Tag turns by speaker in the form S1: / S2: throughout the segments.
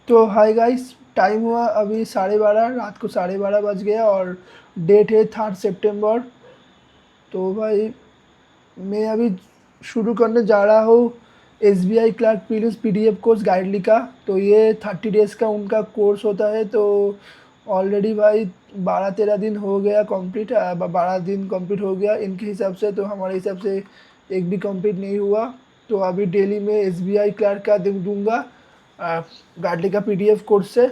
S1: तो hi guys, time हुआ अभी 12:30, रात को 12:30 बज गया और डेट है 3 सितंबर। तो भाई मैं अभी शुरू करने जा रहा हूँ S B I clerk prelims P D F course Guidely का। तो ये 30 डेज़ का उनका कोर्स होता है। तो ऑलरेडी भाई 12-13 दिन हो गया कंप्लीट, 12 दिन कंप्लीट हो गया इनके हिसाब से। तो हमारे हिसाब से एक भी कंप्लीट नहीं हुआ। तो अभी डेली में एस बी आई क्लार्क का दूंगा गाइडली का पी डी एफ कोर्स से,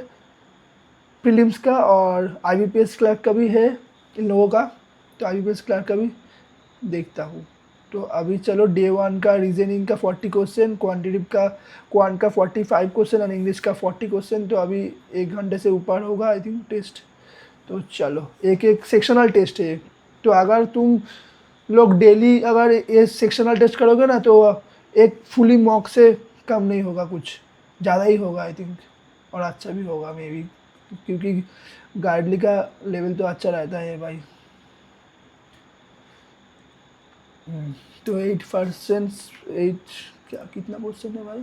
S1: प्रीलिम्स का और आईबीपीएस क्लर्क का भी है इन लोगों का। तो आईबीपीएस क्लर्क का भी देखता हूँ। तो अभी चलो डे 1 का रीजनिंग का 40 क्वेश्चन, क्वांटिटिव का क्वांट का 45 क्वेश्चन और इंग्लिश का 40 क्वेश्चन। तो अभी 1 घंटे से ऊपर होगा आई थिंक टेस्ट। तो चलो एक एक सेक्शनल टेस्ट है। तो अगर तुम लोग डेली अगर ये सेक्शनल टेस्ट करोगे ना तो एक फुली मॉक से कम नहीं होगा, कुछ ज़्यादा ही होगा आई थिंक। और अच्छा भी होगा मे बी, क्योंकि गाइडली का लेवल तो अच्छा रहता है भाई। तो 8%, 8 क्या कितना क्वेश्चन है भाई?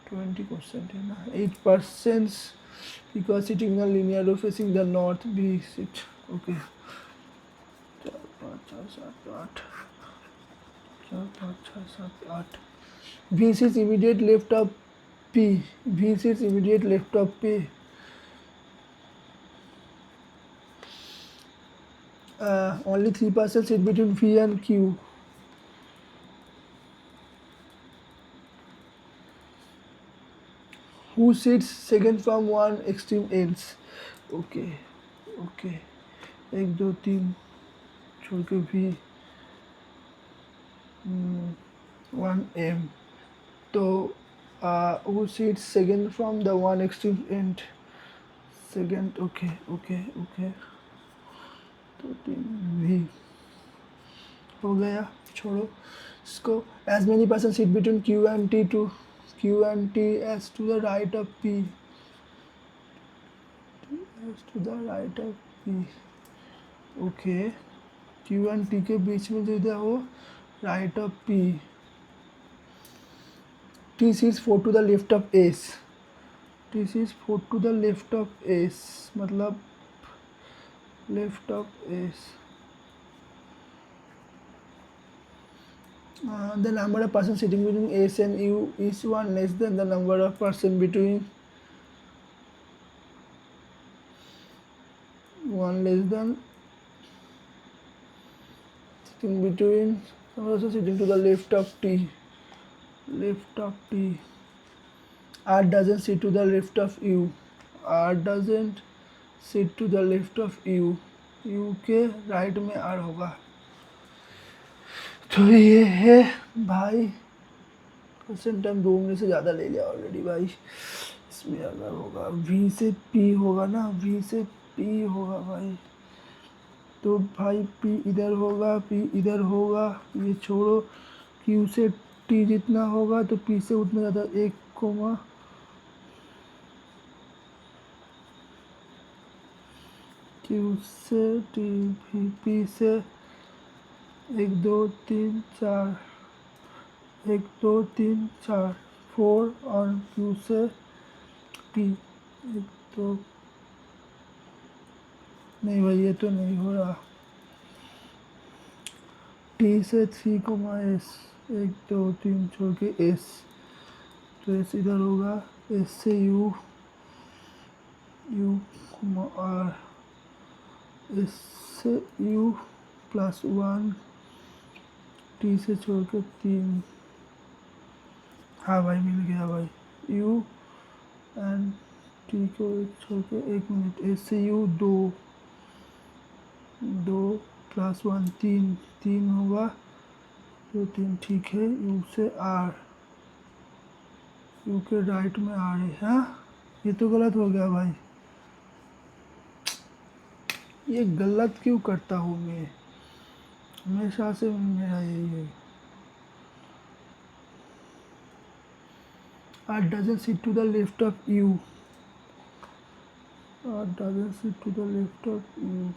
S1: 20 क्वेश्चन है ना। 8% because sitting in linear row facing the north B sit. Okay, 4 5 6 7 8, 4 5 6 7 8। V sits immediate left of P. V sits immediate left of P. Only 3% sit between V and Q. Who sits second from one extreme ends? Okay okay, 1 2 3 छोड़ के भी 1M। तो who sits second from the one extreme end? Second, okay okay okay. तो 3 भी हो गया, छोड़ो इसको। As many person sit between Q and T to Q and T as to the right of P, as to the right of P. Okay, Q and T के बीच में जो इधर हो राइट ऑफ पी। टी सीज 4 to the left of S. T सीज 4 to the left of S मतलब left of S. The number of person sitting between S and U is one less than the number of person between one less than sitting between also sitting to the left of T, left of T। R doesn't sit to the left of U, R doesn't sit to the left of U, U के right में R होगा। तो ये है भाई, question time 2 minute से ज़्यादा ले लिया ऑलरेडी भाई। इसमें अगर होगा V से P होगा ना, V से P होगा भाई। तो भाई P इधर होगा, P इधर होगा, ये छोड़ो। Q से T जितना होगा तो P से उतना ज़्यादा 1 कोमा Q से T भी P से 1 2 3 4, 1 2 3 4 4 और Q से T 1 2। नहीं भाई ये तो नहीं हो रहा। T से 3 कोमा S, 1 2 3 छोड़ के S। तो S इधर होगा, S से U, U comma R, S से U +1, T से छोड़ के 3। हाँ भाई मिल गया भाई। U एंड T को छोड़ के 1 मिनट, S से U 2, 2 +1 3, 3 होगा तो 3 ठीक है। U से R, U के राइट में R है। हाँ ये तो गलत हो गया भाई, ये गलत क्यों करता हूँ मैं हमेशा से, मेरा यही है। R doesn't sit to the left of U, R doesn't sit to the left of U।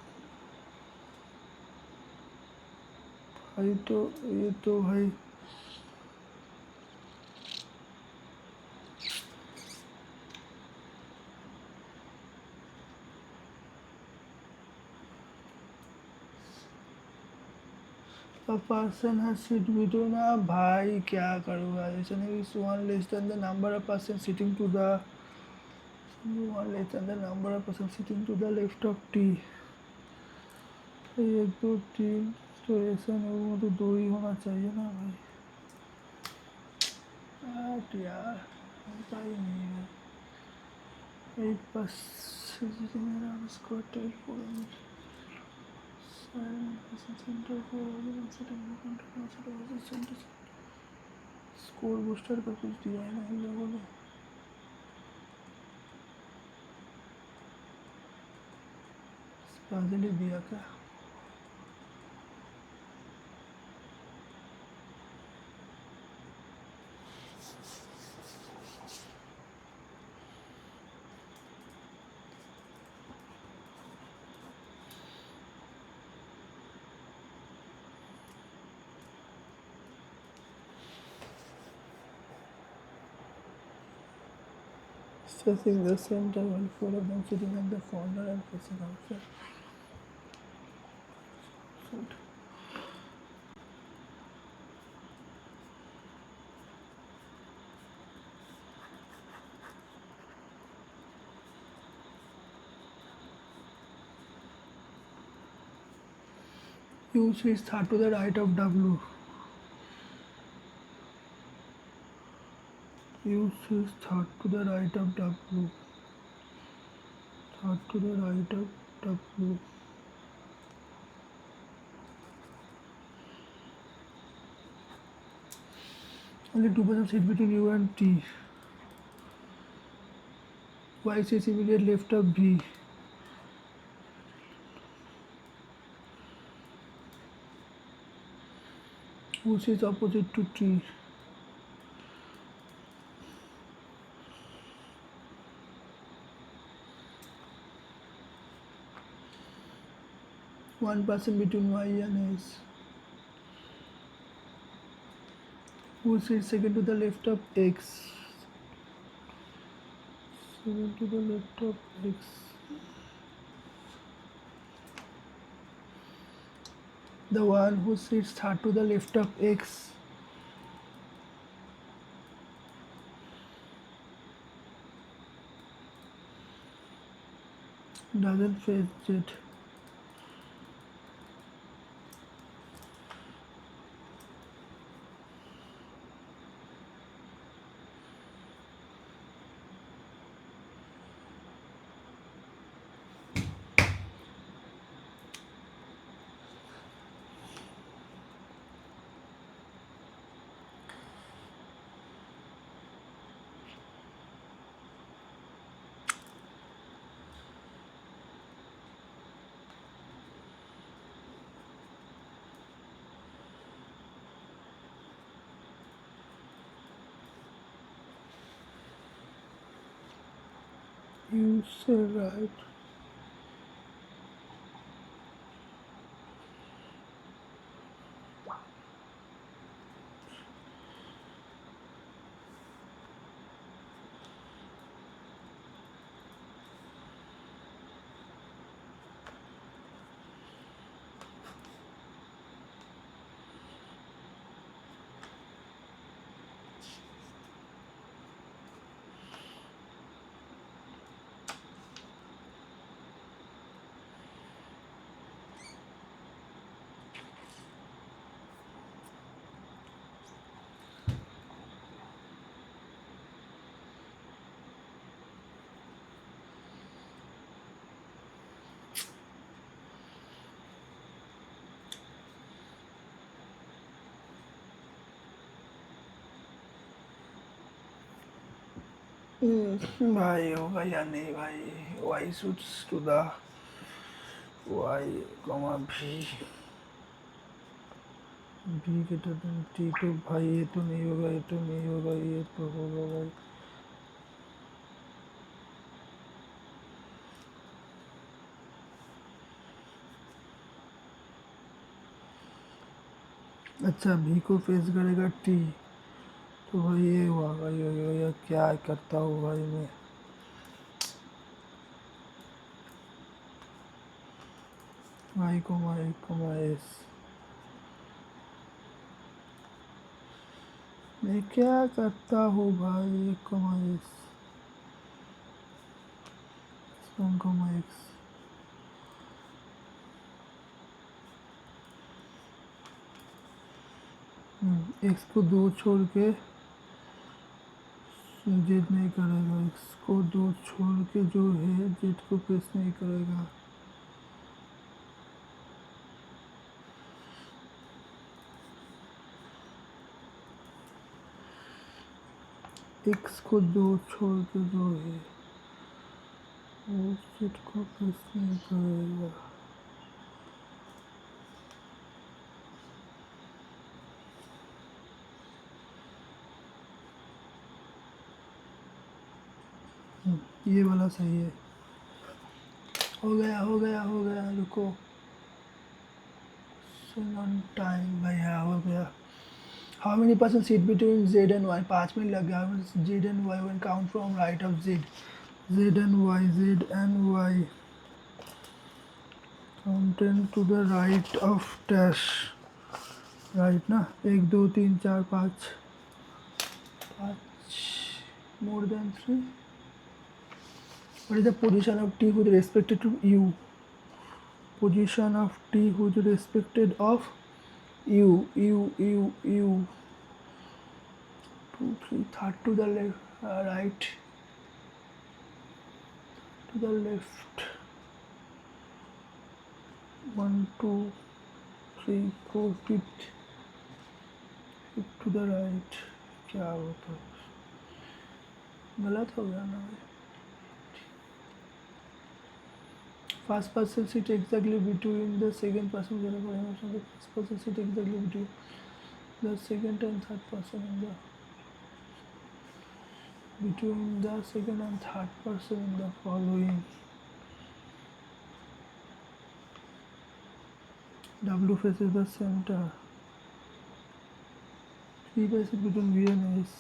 S1: भाई तो ये तो भाई A person has seat between a भाई क्या करूँगा ऐसा नहीं is one less than the number of person sitting to the one less than the number of person sitting to the left of T। एक दो तीन तो ऐसा नहीं वो तो दो ही होना चाहिए ना भाई। यार होता ही नहीं है। एक बस मेरा उसको टेल पूरा स्कोर बूस्टर का कुछ दिया है ना इन लोगों ने। पहले दिया क्या? Facing the center while four of them sitting at the corner and facing outside. U is third to the right of W. U is third to the right of W. Third to the right of W. Only 2% sit between U and T. Y is immediate left of V. U is opposite to T. One person between Y and S. Who sits second to the left of X? Second to the left of X. The one who sits third to the left of X. Doesn't face Z. You say right. भाई होगा या नहीं भाई? Y suits to the Y, V. V greater than T तो भाई ये तो नहीं होगा, ये तो नहीं होगा, ये तो होगा भाई। अच्छा V को फेस करेगा T तो भाई ये हुआ भाई, ये क्या करता हूँ भाई मैं। Y, S मैं क्या करता हूँ भाई, एक कॉमा एक्स, एक्स को दो छोड़ के जेड नहीं करेगा, एक्स को दो छोड़ के जो है जेड को प्रेस नहीं करेगा। एक्स को दो छोड़ के जो है वो जेड को प्रेस नहीं करेगा। ये वाला सही है। हो गया, रुको। ऑन टाइम भैया, हो गया। How many person sit between Z and Y, 5 minute लग गया। Z and Y one count from right of Z, Z and Y counting to the right of dash, right ना, 1 2 3 4 5, more than 3. What is the position of t with respect to u? Position of t with respect of u. 2 3, third to the left, right to the left, 1 2 3 4 fifth to the right। क्या होता है, गलत हो गया ना। First person sit exactly between the second person, the first person sit exactly between the second and third person in the between the second and third person in the following. W faces the center. P faces between V and S.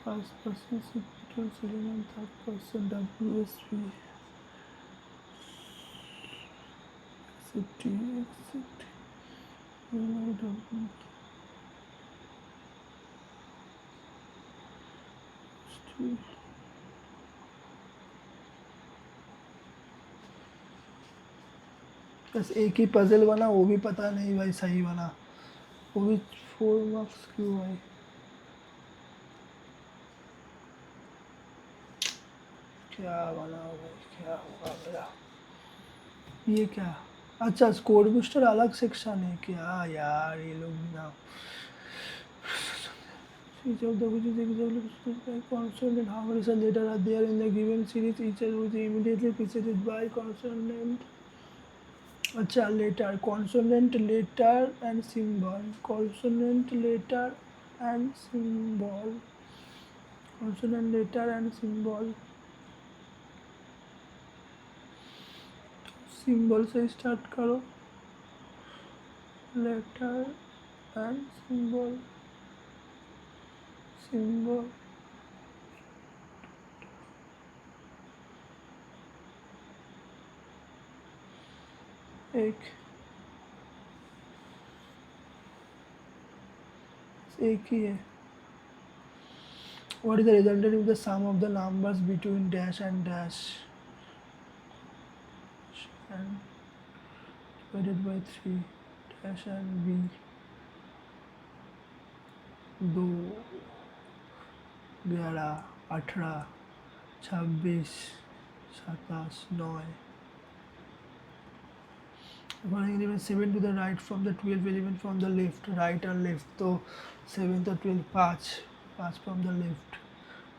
S1: First person sit between second and third person, W S V. Exit. W. बस एक ही puzzle बना, वो भी पता नहीं भाई सही बना, वो भी 4 मार्क्स क्यों भाई। क्या बना भाई, क्या होगा मेरा। ये क्या, अच्छा स्कोर बूस्टर अलग सेक्शन है क्या यार, ये लोग ना। Each of the which is exactly preceded by consonant. How many such letters are there in the given series? Each which is immediately preceded by consonant. अच्छा letter, consonant, letter and symbol, consonant, letter and symbol, consonant, letter and symbol. Symbol से start करो, letter and symbol, symbol. एक ही है। What is the resultant if the sum of the numbers between dash and dash and divided by 3, dash and b, 2 11 18 26 27 9। One element 7 to the right from the 12 element from the left, right and left, तो 7 तो 12 5 from the left,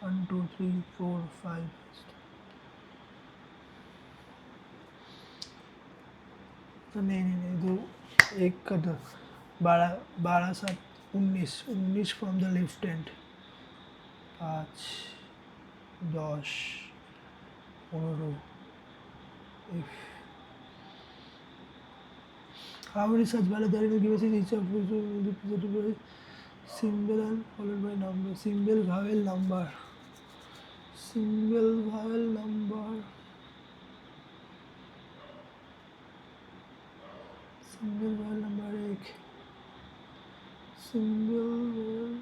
S1: 1 2 3 4 5। तो नहीं दो एक कर दो, 12 12 7 19 from the left hand, 5 10 15 if how many such value there will give us each of which will be represented by symbol and followed by number, symbol vowel number, symbol vowel number। Single ball number 1, single ball.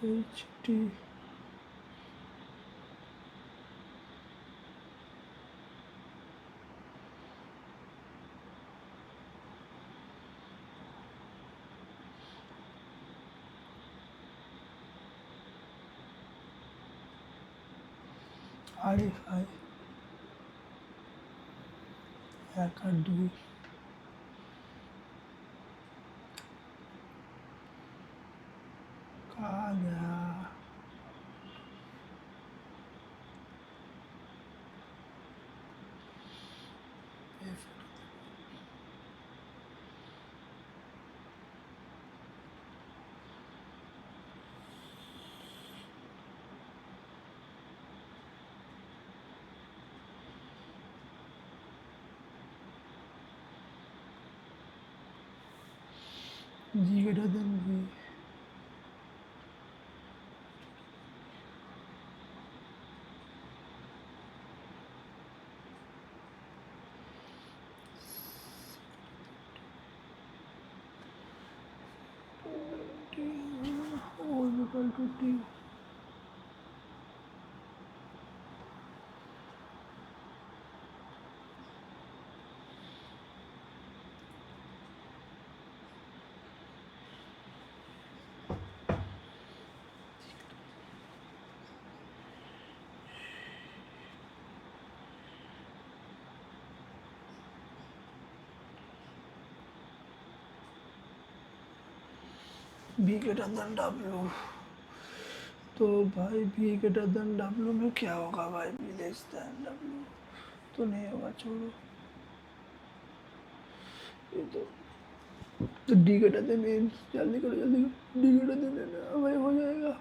S1: HT RFI hacker 2 कहा गया। G greater than V. O equal to T. B greater than W। तो भाई B greater than W में क्या होगा भाई? B less than W तो नहीं होगा, छोड़ो ये तो D greater than N। जल्दी करो जल्दी करो, D greater than N भाई हो जाएगा।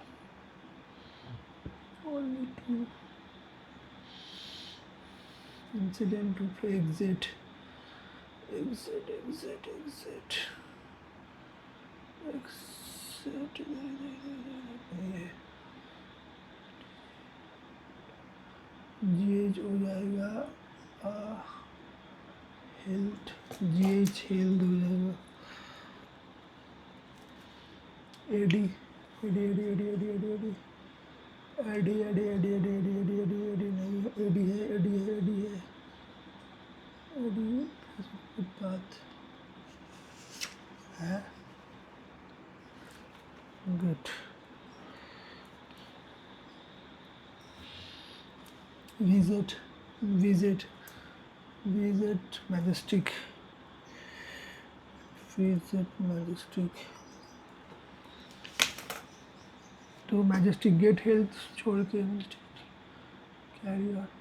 S1: Only 2 incident to exit GH हो जाएगा हेल्थ, GH हेल्थ हो जाएगा। AD नहीं, बात है गुड। विजिट मैजेस्टिक, तो मैजेस्टिक गेट हेल्थ छोड़ के carry out.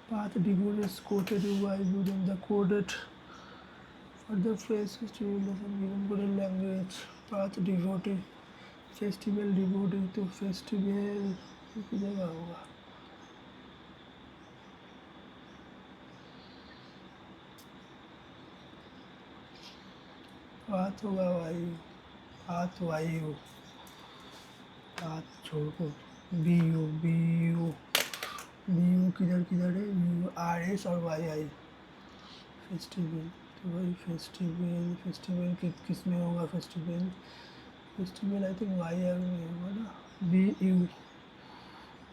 S1: Path devoted is quoted while using the coded further phrases to lesson given coded language। Path devoted, festival devoted तो festival की जगह होगा। पाथ होगा वायु, पाथ वायु, पाथ छोड़ो। BU किधर है? URS और YI फेस्टिवल। तो भाई फेस्टिवल किस में होगा? फेस्टिवल आई थिंक YI में होगा ना।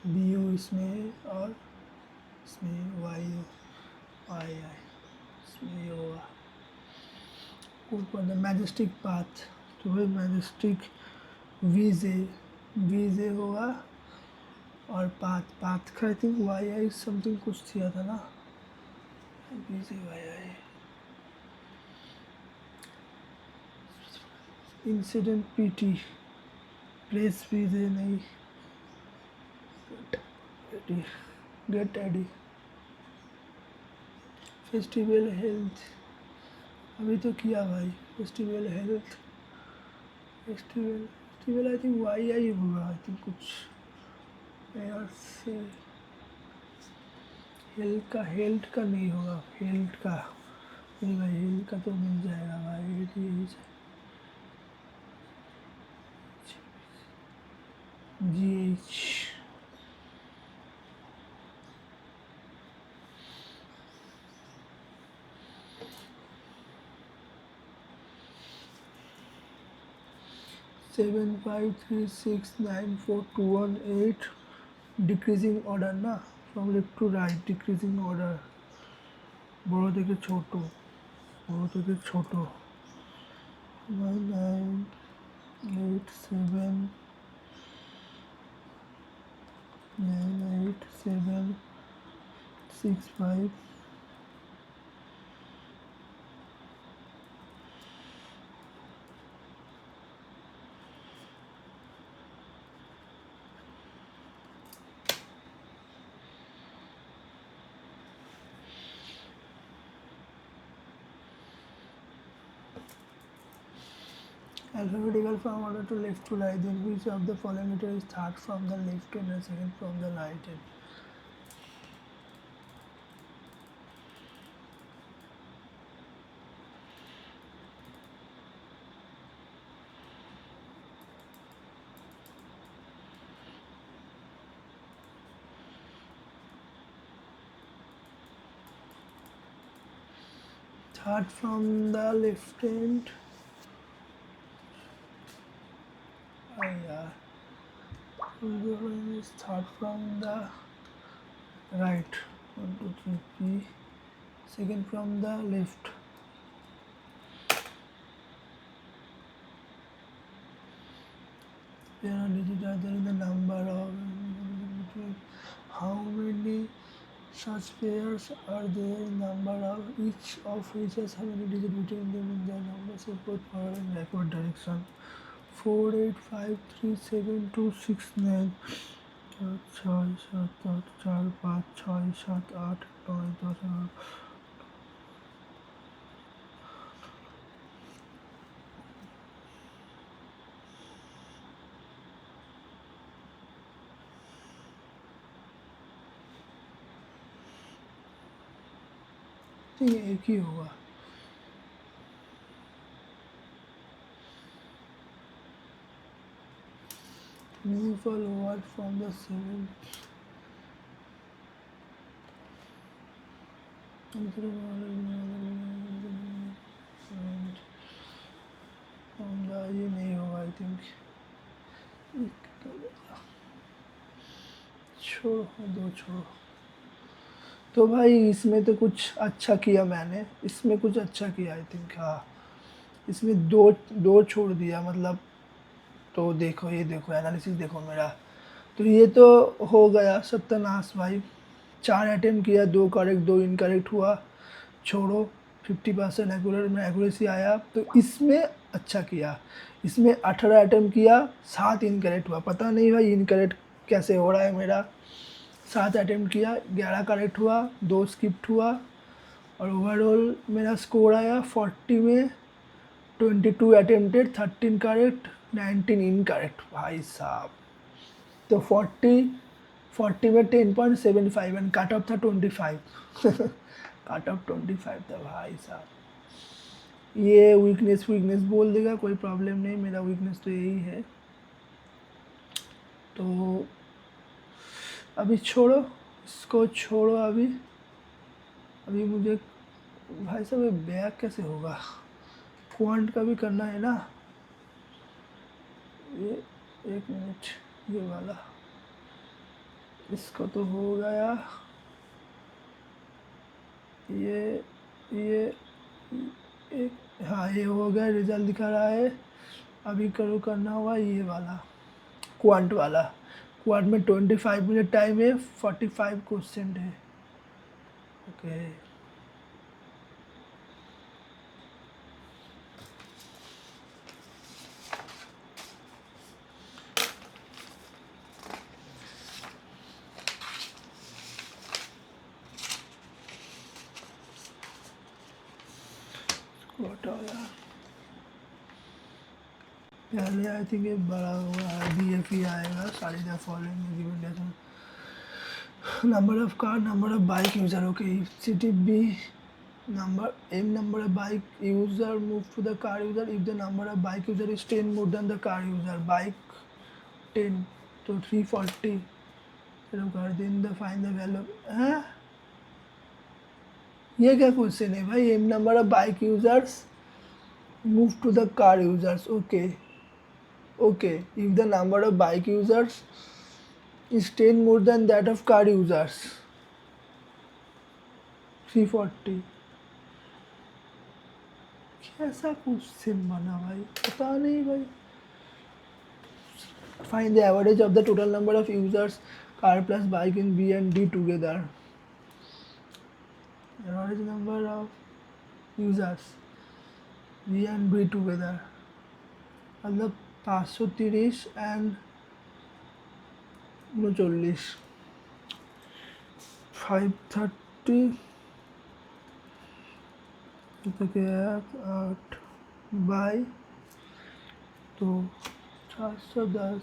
S1: BU इसमें और इसमें YI इसमें होगा। ऊपर मैजेस्टिक पाथ, तो भाई मैजेस्टिक वीजे होगा और पाथ का आई थिंक YI समथिंग कुछ दिया था ना। वीजे YI इंसिडेंट PT प्लेस वीजे नहीं, गेट एडी फेस्टिवल हेल्थ अभी तो किया भाई। Festival health festival I think YI होगा। आई थिंक कुछ यार से हेल्थ का नहीं होगा। हेल्थ का ये भाई हिल का तो मिल जाएगा भाई, यही GH 75369421 ডিক্রিজিং অর্ডার না, from left to right decreasing order, বড় থেকে ছোট, বড় থেকে ছোট। 988765 alphabetical from order to left to right, then which of the following letter is third from the left end and second from the right end? Third from the left end. Is third from the right. 1 2 3 P. Second from the left. There are digits are there in the number of how many such pairs are there in number of each of which has how many digits between them in their numbers of both forward and backward direction. 4 8 5 3 7 2 6 9 6 7 8 4 5 6 7 8 9 10 11 ये एक ही होगा। Meaningful word from the seventh. From the ये नहीं होगा I think, छोड़ो दो छोड़ो। तो भाई इसमें तो कुछ अच्छा किया मैंने, इसमें कुछ अच्छा किया आई थिंक। हाँ इसमें दो दो छोड़ दिया मतलब, तो देखो ये देखो एनालिसिस देखो मेरा, तो ये तो हो गया सत्यानाश भाई। 4 अटेम्प्ट किया, 2 करेक्ट 2 इनकरेक्ट हुआ, छोड़ो 50% एक्यूरेसी आया। तो इसमें अच्छा किया, इसमें 18 अटेम्प्ट किया, 7 इनकरेक्ट हुआ। पता नहीं भाई इनकरेक्ट कैसे हो रहा है मेरा। 7 अटेम्प्ट किया, 11 करेक्ट हुआ, 2 स्किप्ट हुआ, और ओवरऑल मेरा स्कोर आया 40 में 22 अटेम्प्टेड, 13 करेक्ट 19 इनकरेक्ट भाई साहब। तो 40 में 10.75 एंड कट ऑफ था 25 कट ऑफ 25 था भाई साहब। ये वीकनेस बोल देगा, कोई प्रॉब्लम नहीं, मेरा वीकनेस तो यही है। तो अभी छोड़ो इसको, छोड़ो अभी मुझे भाई साहब बैक कैसे होगा, क्वांट का भी करना है ना। ये 1 मिनट, ये वाला इसको तो हो गया, ये एक, हाँ ये हो गया, रिजल्ट दिखा रहा है। अभी करना होगा ये वाला क्वांट वाला। क्वांट में 25 मिनट टाइम है, 45 क्वेश्चन है। ओके पहले आई थिंक ये बड़ा हुआ है, BFE आएगा, सारी the following given number of car, number of bike user. Okay city B number of bike user move to the car user if the number of bike user is 10 more than the car user. Bike 10 तो 340 चलो कर दिन the find the value. हाँ, ये क्या question है भाई? M number of bike users move to the car users. Okay okay, if the number of bike users is 10 more than that of car users, 340। कैसा क्वेश्चन बना भाई, पता नहीं भाई। Find the average of the total number of users car plus bike in B and D together. Average number of users B and B together मतलब 530 and 39, 530 तो क्या 8 by तो 410।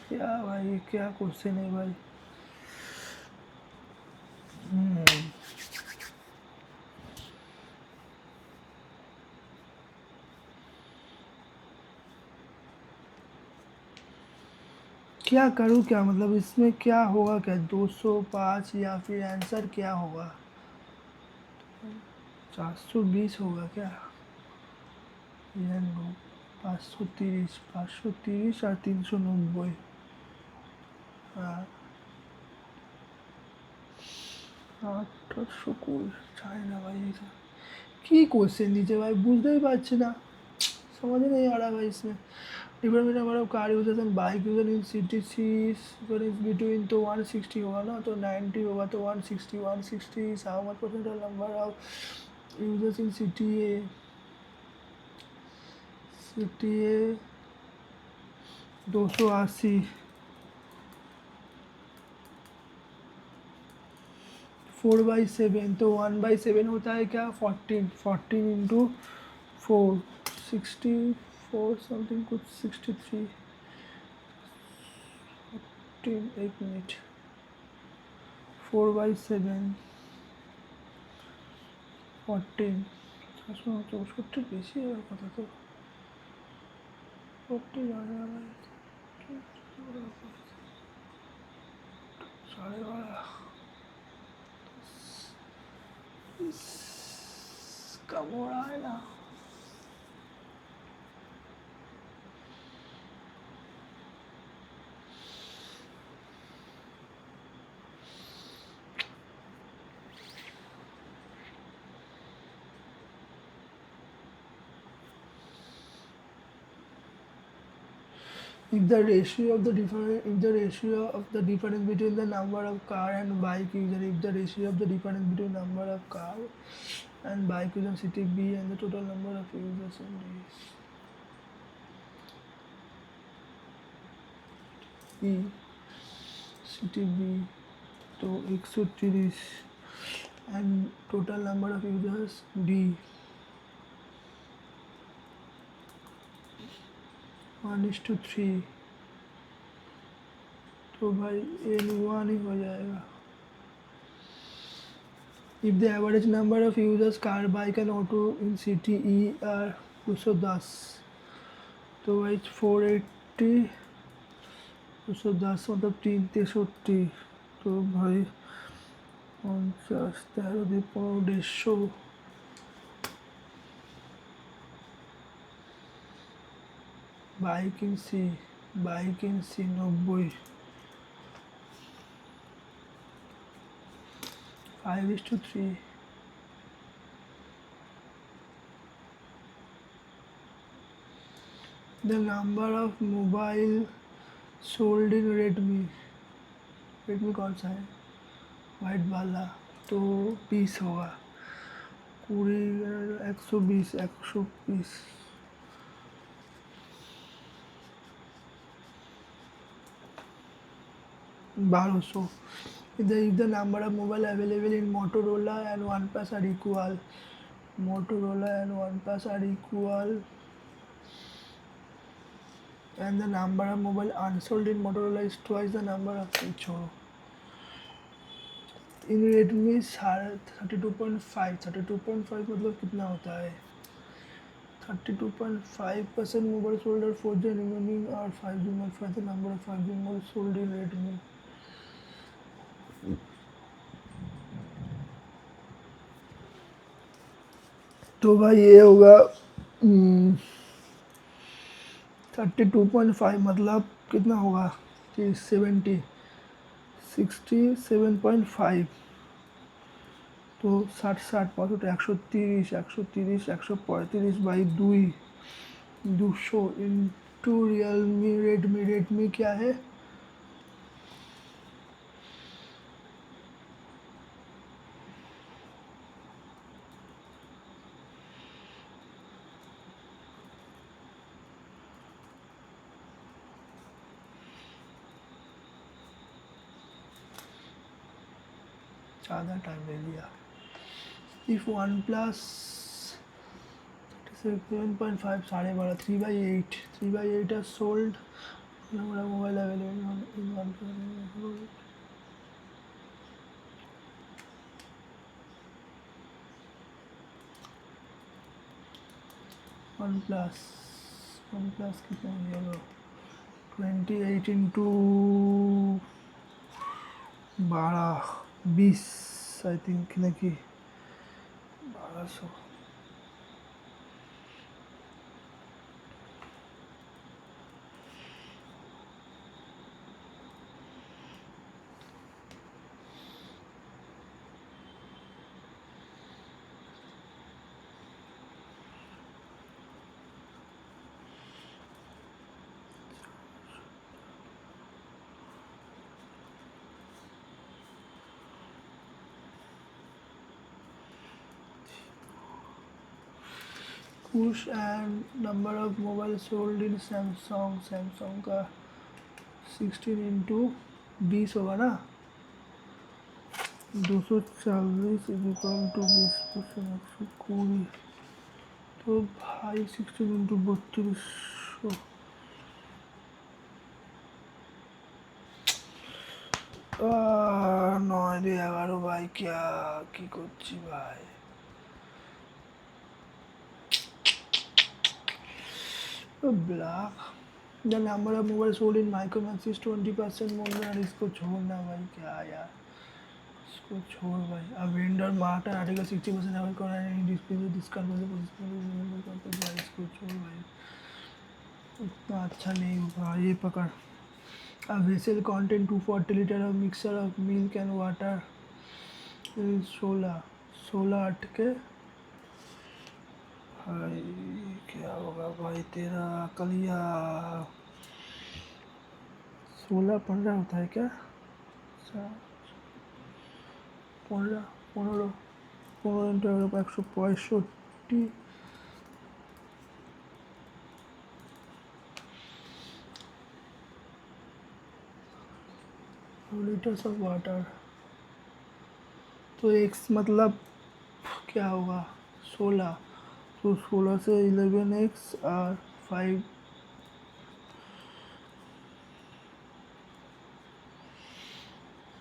S1: क्या भाई, क्या क्वेश्चन है भाई? क्या करूँ क्या, मतलब इसमें क्या होगा क्या? 205 या फिर आंसर क्या होगा? 420 होगा क्या? 530 530 और 390। हाँ 800 কোল চাই না ভাই। এটা কি কোশ্চেন দিচ্ছে ভাই, বুঝতেই পারছি না, समझ नहीं आ रहा भाई इसमें। Different number of car users and bike user in city see between तो 160 होगा ना, तो 90 होगा तो 160 160 is how much percentage number of users in city A 280। 4/7 तो 1/7 होता है क्या? 14 इंटू 4 64 समथिंग कुछ 63 14 एक मिनट 4/7 14 64 বেশি হওয়ার কথা তো 40 साढ़े 12 कम हो रहा है ना। If the ratio of the difference between the number of car and bike user, if the ratio of the difference between number of car and bike user city B and the total number of users in B city B तो 130 and total number of users D 1:3 तो भाई N1 ही हो जाएगा। If the average number of users car, bike and auto in city E are 210 तो भाई 480 210 मतलब 363 तो भाई 50 13 দিয়ে 15 150 bike in C 90 5:3 the number of mobile sold in Redmi कौन सा है? वाइट वाला तो 20 होगा 120 120 1200। If the number of mobile available in Motorola and OnePlus are equal, and the number of mobile unsold in Motorola is twice the number of each. In Redmi 32.5 मतलब कितना होता है? 32.5% mobile sold are 4G remaining are 5G modified the number of 5G mobiles sold in Redmi. तो भाई ये होगा 32.5 मतलब कितना होगा? 67.5 তো 60 60 65 130 135 200 इंटू रियलमी रेडमी क्या है? ज़्यादा टाइम ले लिया। If one plus 7.5 12.5 3/8 has sold number of mobile available in one plus one plus कितना हो गया? 28 इंटू 12 20 आई थिंक नहीं 1200 push and number of mobile sold in Samsung का 16 इंटू 20 होगा ना? 240 इक्वल टू 20% 120 तो भाई 16 इंटू 3200 নয় 11 ভাই क्या কি করছি ভাই? Block the number of mobile sold in Micromax is 20% more than इसको छोड़ना भाई क्या यार इसको छोड़ भाई अब वेंडर मार्टर आर्टिकल 60% अवेल कर रहे हैं डिस्प्ले डिस्काउंट भाई इसको छोड़ भाई उतना अच्छा नहीं होगा ये पकड़ A vessel contain 240 liter of mixture of milk and water is 16 अटके भाई क्या होगा भाई तेरा कलिया 16 15 होता है क्या? 15 165 liters of water तो एक मतलब क्या होगा 16 तो 16 से 11x और 5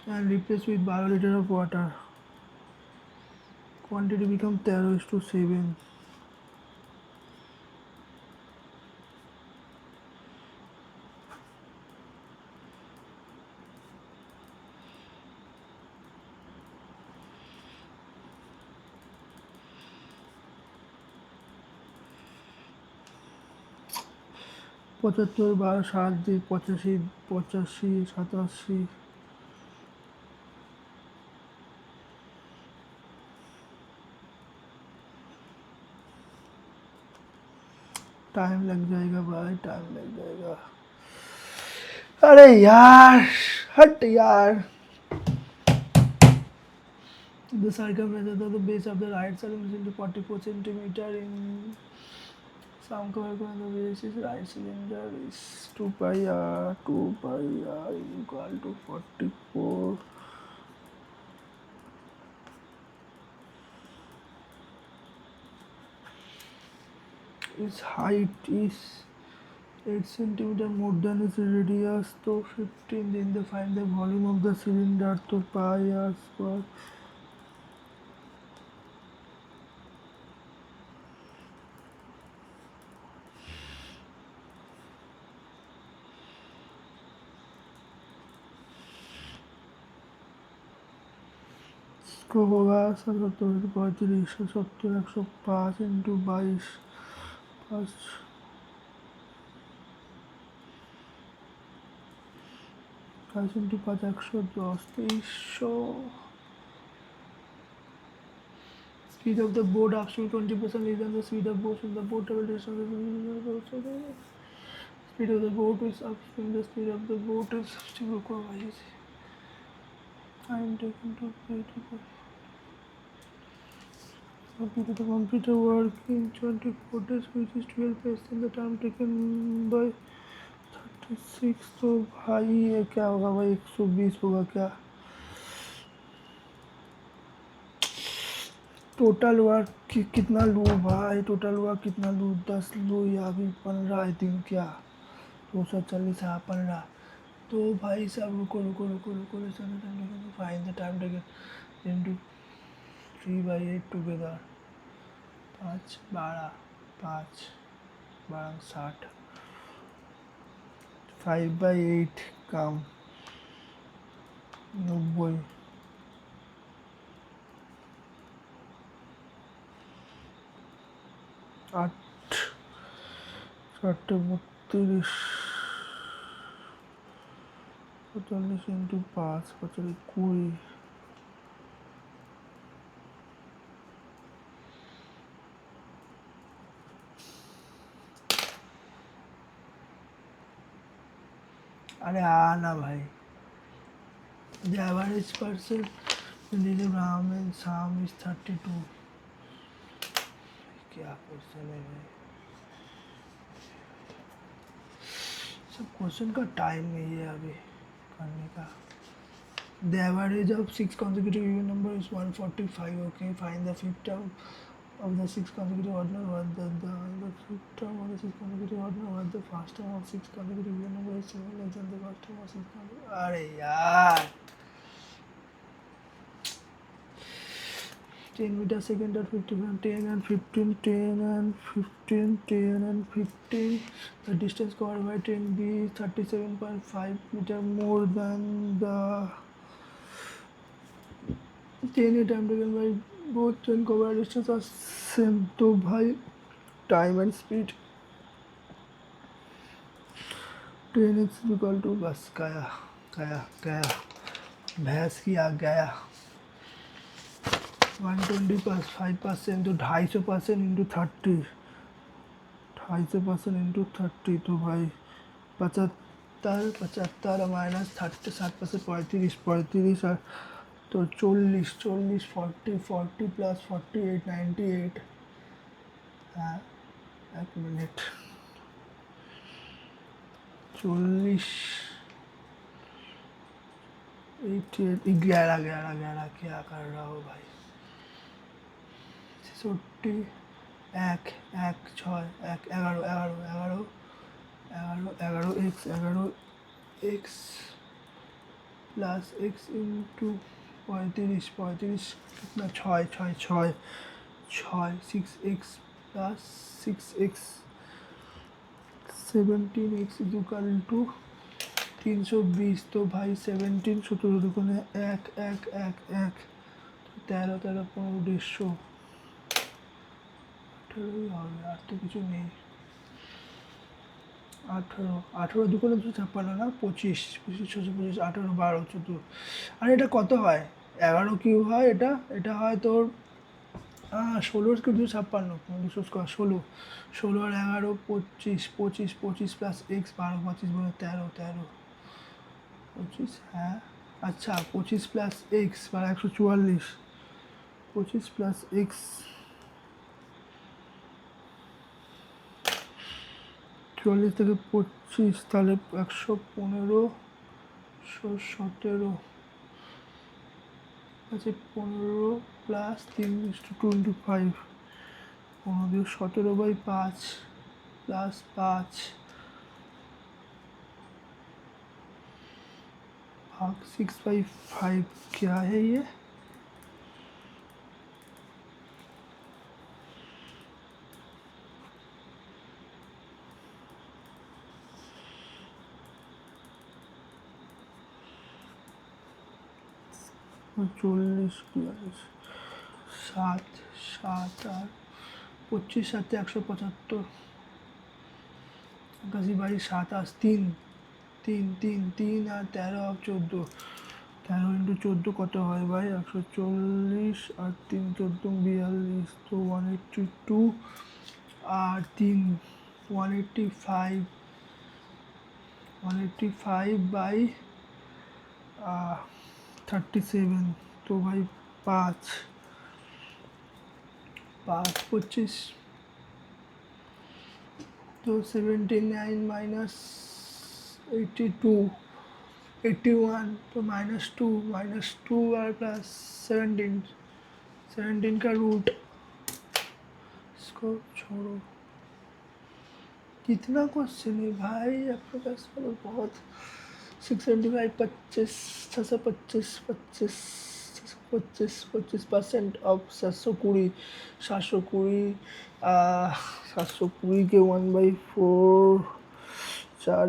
S1: and replace with 12 liter of water quantity become 13:7 75 12 7 দিয়ে 85 87 टाइम लग जाएगा भाई टाइम लग जाएगा अरे यार हट यार The circumference of the base of the right cylinder is 44 centimeter in some corresponding the base is right cylinder is 2 pi r equal to 44 its height is 8 centimeter more than its radius, तो 15. Then they find the volume of the cylinder, तो pi r square. इसको होगा 77 35 105 into 22 5 5 into 5 110 2300. Speed of the boat upstream 20% less than the speed of boats in the boat travel distance. Speed of the boat is upstream. The speed of the boat is upstream. Time taken to create. Computer work in 24 days, which is 12 less than the time taken by 36. तो भाई ये क्या होगा भाई 120 होगा क्या? Total work कितना लूँ भाई? टोटल वर्क कितना लूँ? 10 लूँ या भी 15? आई थिंक क्या 240 है 15. तो भाई सब रुको fine the time taken into 3/8 together 5 12 5 12 60 5/8 काम 90 8 4 32 45 इंटू 5 45 20. अरे ना भाई. The average person in the Ram and Sam is 32. क्या क्वेश्चन है भाई? सब क्वेश्चन का टाइम नहीं है अभी करने का. The average of 6 consecutive even number is 145. Okay, find the fifth term of the 6 consecutive odd number. What the fifth term of the 6 consecutive odd number. What the first term of 6 consecutive even number is 7 less than the first term of 6 consecutive. अरे यार 10 meter second at 50, 10 and 15, 10 and 15, 10 and 15. The distance covered by train B is 37.5 meter more than the 10 time taken by both train covered distance are same. तो भाई time and speed 10 is equal to बस गया भैंस की आ गया 125% तो 250% into 30 250% into 30 तो भाई 75 माइनस 30 7% 35 तो 40 40 प्लस 48 98. हाँ एक मिनट 40 88 11 क्या कर रहा हो भाई 60 এক 6 11 x प्लस x इंटू 35 कितना 6 6x plus 6x 17x is equal to 320. तो भाई 17 17 दुगुने 1 13 13 15 150 18 হবে আর তো কিছু নেই 18 দুগুণে 256 না 25 25 25 18 12 14. আর এটা কত হয় 11 কিউব হয় এটা হয় তোর 16 কিউব 256 216 16 আর 11 25 প্লাস এক্স 12 25 বলে 13 25 হ্যাঁ আচ্ছা 25 প্লাস এক্স মানে 144 25 প্লাস এক্স 44 থেকে 25 তাহলে 115 117 আছে 15 প্লাস 3:25 15 17/5 প্লাস 5 भाग 6/5 क्या है ये? चौलीस 7 7 আর 25 সাথে 175 81 22 27 3 3 3 3 আর 13 আর 14 13 ইন্টু 14 কত হয় ভাই? 140 আর 3 14 42 তো 182 আর 3 185 বাই 37 তো ভাই 5 5 25 तो 79 माइनस 82 81 तो -2 और प्लस 17 का रूट। इसको छोड़ो। कितना क्वेश्चन है भाई आपके पास? मतलब बहुत 675 25 625 25 25% ऑफ 720 720 720 के 1/4 4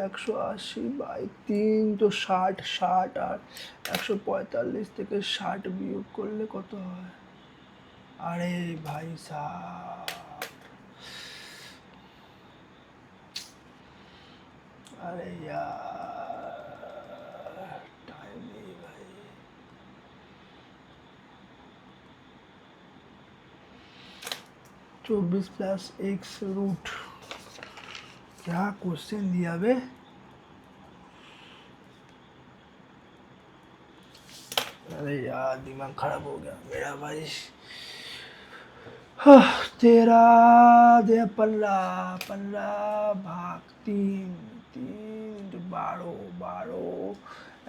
S1: 180 बाई 3 तो 60 আর 145 থেকে 60 বিয়োগ করলে কত হয়? আরে ভাই সাব, अरे यार टाइम नहीं भाई। 24 प्लस एक्स रूट क्या क्वेश्चन दिया बे? अरे यार दिमाग खराब हो गया मेरा भाई। 13 दे 15 भाग 3 12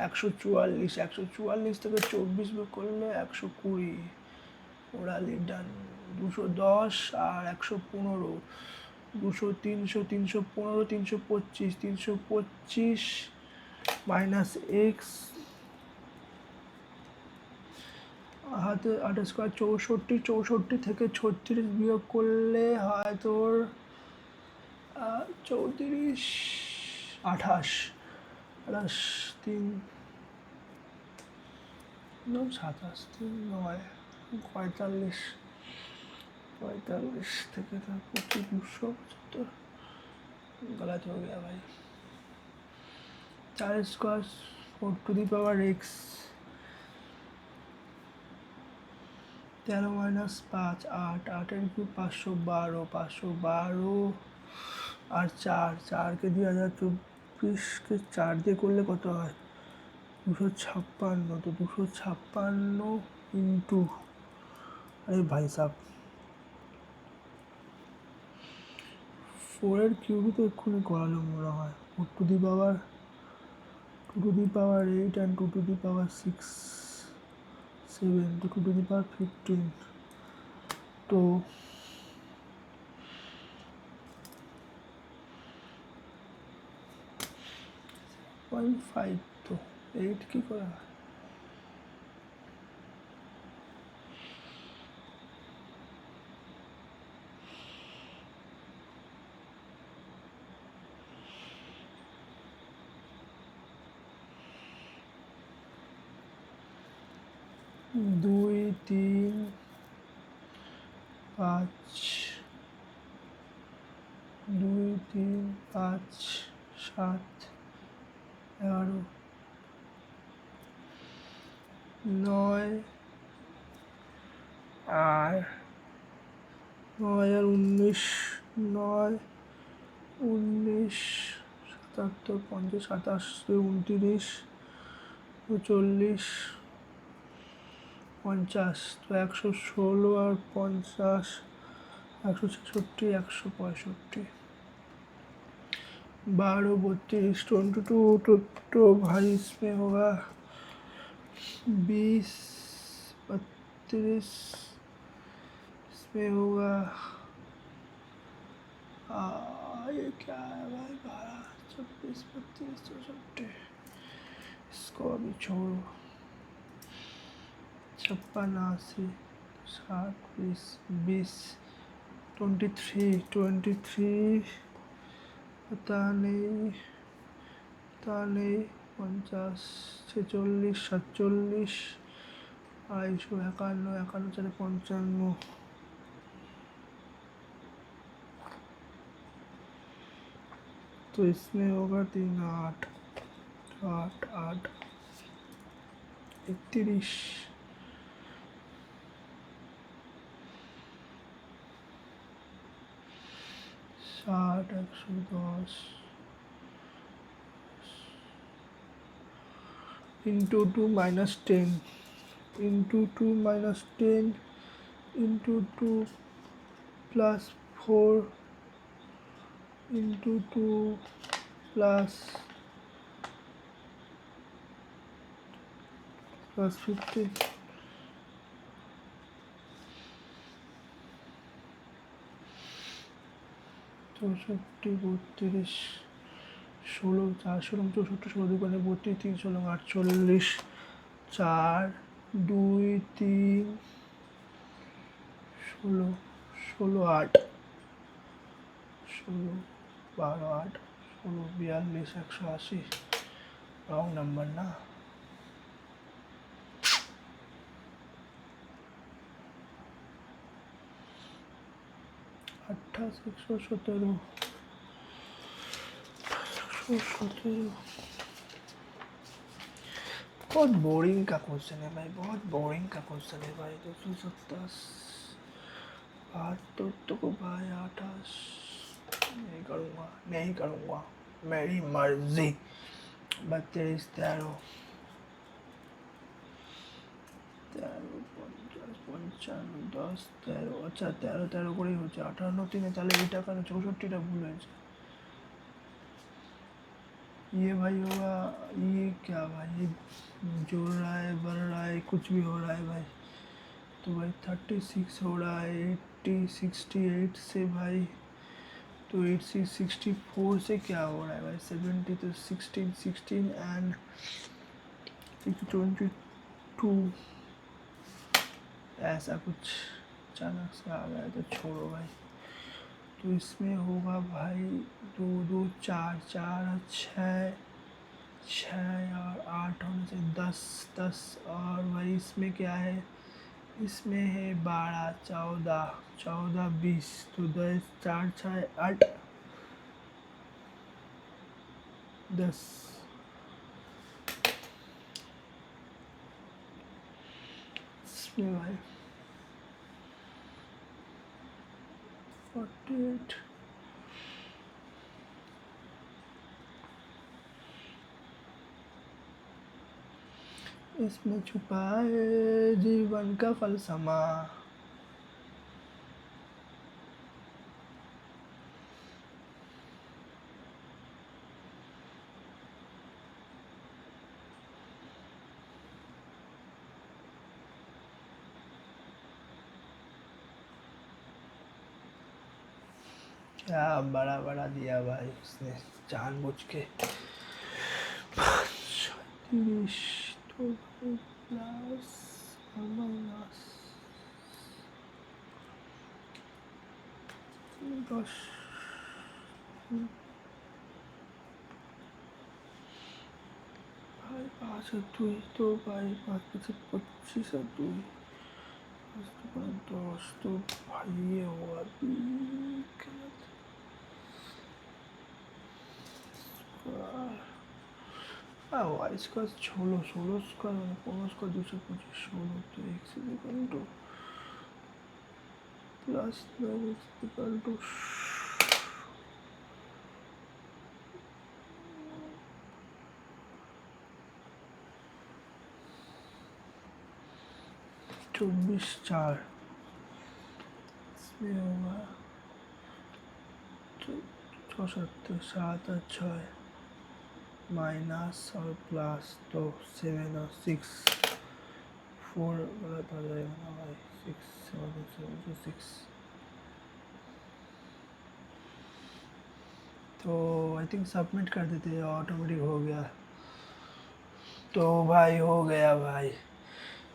S1: 144 থেকে 24 বিয়োগ করলে 120 ওরালি ডান 210 আর 115 200 300 315 325 মাইনাস এক্স হাতে 8 স্কোয়ার 64 থেকে 36 বিয়োগ করলে হয় তোর 34 28 3 27 3 9 45 থেকে 275 गलत हो गया भाई। 4 square 4 to the power x 13 minus 5 8 8 की 512 আর 4 কে 2024 কে 4 দিয়ে করলে কত হয়? 256 তো 256 ইন্টু अरे भाई साहब 4 এর কিউবই তো এক্ষুনি করালো মনে হয়। 4 to the power 8 and 2 to the power 6 7 to 2 to the power 15 तो 0.5 तो 8 की করা হয়। দুই 3 5 2 3 5 7 11 9 আর 9 আর 19 9 19 77 50 27 29 40 50 তো 116 আর 50 166 165 12 32 22 तो भाई इसमें होगा 20 32 इसमें होगा ये क्या है भाई 12 24 32 64 इसको अभी छोड़ो। 56, 80, 60, 20, 23, पता नहीं 50, 46, 47, 250, 51, 51, 55। तो इसमें होगा 3, 8, 8, 8, 31, 60, 110 into 2 minus 10 into 2 minus 10 into 2 plus 4 into 2 plus 50। 64, 32, 16, 4, 16, 64, 16, 2, 32, 3, 16, 48, 4, 2, 3, 16, 16, 8, 16, 12, 8, 16, 42, 180। Wrong number ना। 28, 117, 117। बहुत बोरिंग का क्वेश्चन है भाई, बहुत बोरिंग का क्वेश्चन है भाई। 227 बात तो को भाई 28 नहीं करूँगा, मेरी मर्जी। 32, 13, 55, 10, 13। अच्छा 13 করেই হচ্ছে। 58, 3, তাহলে এটা কেন 64টা ভুল হয়েছে। ये भाई होगा, ये क्या भाई, ये जोड़ रहा है, बढ़ रहा है, कुछ भी हो रहा है भाई। तो भाई 36 हो रहा है। 80, 68 से भाई, तो 86, 64 से क्या हो रहा है भाई। 70 तो 16 एंड 22, ऐसा कुछ अचानक से आ गया तो छोड़ो भाई। तो इसमें होगा भाई 2, 2, 4, 4, 6, 6 और 8 होने से 10, 10 और भाई इसमें क्या है, इसमें है 12, 14, 14, 20। तो 10, 4, 6, 8, 10। इसमें भाई 48, इसमें छुपा है जीवन का फलसमा। क्या बड़ा बड़ा दिया भाई उसने जानबूझ के। 30 तो प्लस और माइनस 10। भाई 5 और 2 तो भाई 5, 25 और 2, 10 तो भाई ये हुआ इसका 16, 16 स्क्वायर মানে 15 স্কয়ার 225, 16 তো x equal to plus 9 equal to 24, 4। इसमें होगा 74, 7 और 6 माइनस और प्लस, तो 7 और 6, 4 गलत आ जाएगा ना भाई। 6, 7, 7, 6। तो आई थिंक सबमिट कर देते हैं, ऑटोमेटिक हो गया। तो भाई हो गया भाई।